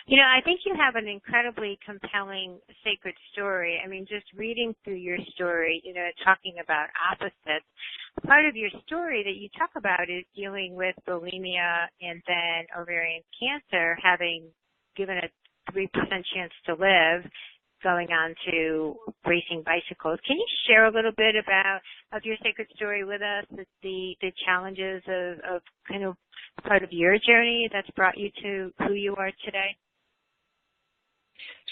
I think you have an incredibly compelling sacred story. I mean, just reading through your story, talking about opposites, part of your story that you talk about is dealing with bulimia and then ovarian cancer, having given a 3% chance to live, going on to racing bicycles. Can you share a little bit of your sacred story with us, the challenges of kind of part of your journey that's brought you to who you are today?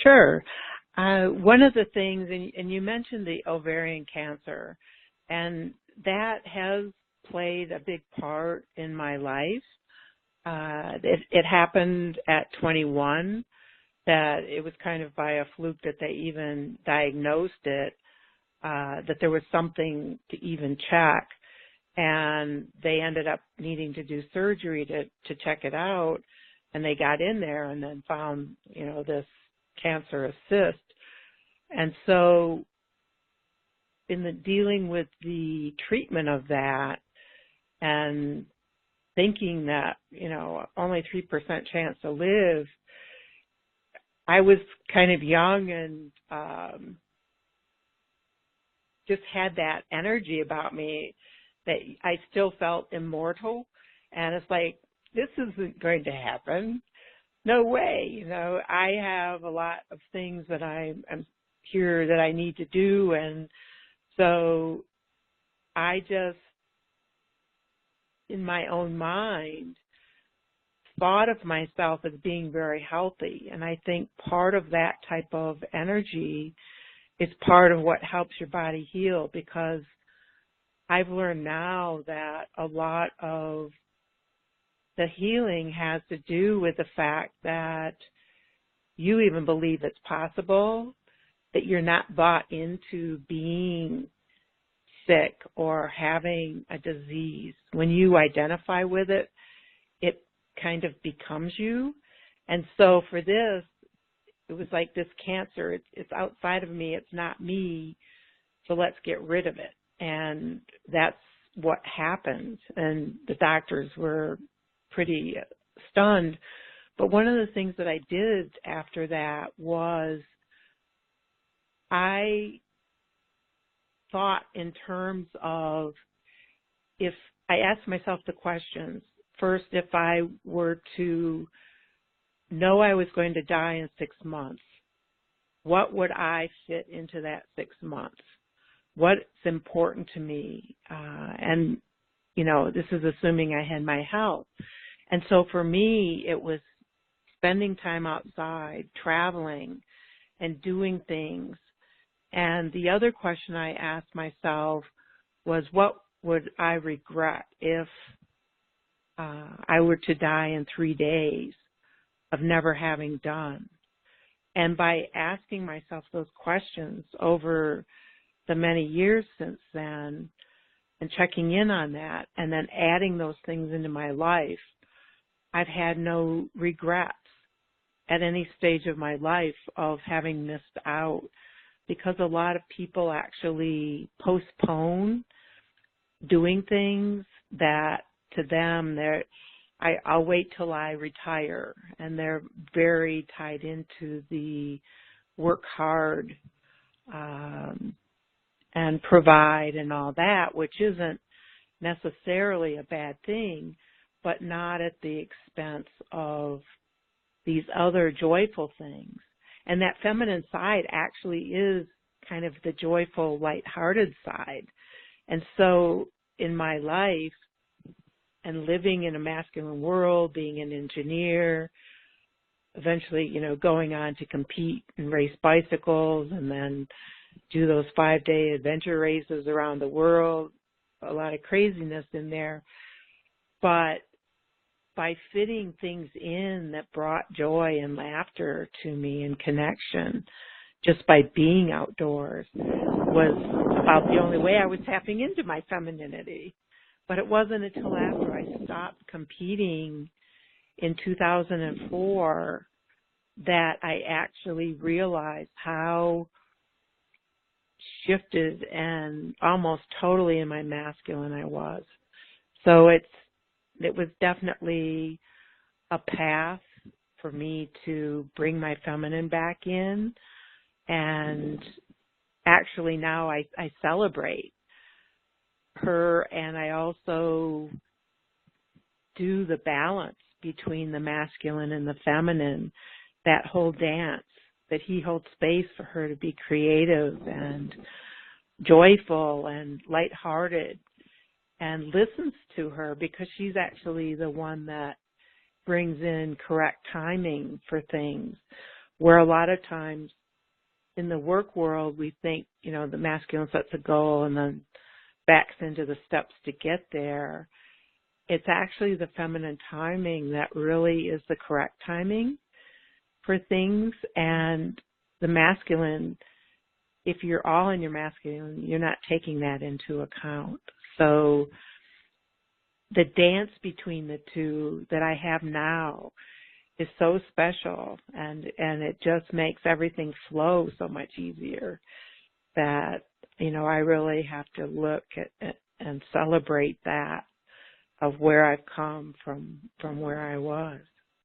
Sure. One of the things, and you mentioned the ovarian cancer, and that has played a big part in my life. It happened at 21, that it was kind of by a fluke that they even diagnosed it, that there was something to even check. And they ended up needing to do surgery to check it out. And they got in there and then found, this cancerous cyst. And so in the dealing with the treatment of that and thinking that, only 3% chance to live, I was kind of young and just had that energy about me that I still felt immortal. And it's like, this isn't going to happen. No way. I have a lot of things that I'm here that I need to do. And so I just, in my own mind, thought of myself as being very healthy. And I think part of that type of energy is part of what helps your body heal, because I've learned now that a lot of the healing has to do with the fact that you even believe it's possible, that you're not bought into being sick or having a disease. When you identify with it, it kind of becomes you. And so for this, it was like this cancer, it's outside of me, it's not me, so let's get rid of it. And that's what happened. And the doctors were pretty stunned. But one of the things that I did after that was I thought in terms of, if I asked myself the questions, first, if I were to know I was going to die in 6 months, what would I fit into that 6 months? What's important to me? And, this is assuming I had my health. And so for me, it was spending time outside, traveling, and doing things. And the other question I asked myself was, what would I regret if I were to die in 3 days of never having done? And by asking myself those questions over the many years since then and checking in on that and then adding those things into my life, I've had no regrets at any stage of my life of having missed out, because a lot of people actually postpone doing things that to them I'll wait till I retire, and they're very tied into the work hard and provide and all that, which isn't necessarily a bad thing, but not at the expense of these other joyful things. And that feminine side actually is kind of the joyful, lighthearted side. And so in my life and living in a masculine world, being an engineer, eventually, going on to compete and race bicycles and then do those 5-day adventure races around the world, a lot of craziness in there. But by fitting things in that brought joy and laughter to me and connection, just by being outdoors, was about the only way I was tapping into my femininity. But it wasn't until after I stopped competing in 2004 that I actually realized how shifted and almost totally in my masculine I was. So it was definitely a path for me to bring my feminine back in. And actually now I celebrate her, and I also do the balance between the masculine and the feminine, that whole dance, that he holds space for her to be creative and joyful and lighthearted and listens to her, because she's actually the one that brings in correct timing for things, where a lot of times in the work world we think, the masculine sets a goal and then backs into the steps to get there. It's actually the feminine timing that really is the correct timing for things. And the masculine, if you're all in your masculine, you're not taking that into account. So the dance between the two that I have now is so special, and it just makes everything flow so much easier, that, I really have to look at and celebrate that, of where I've come from where I was.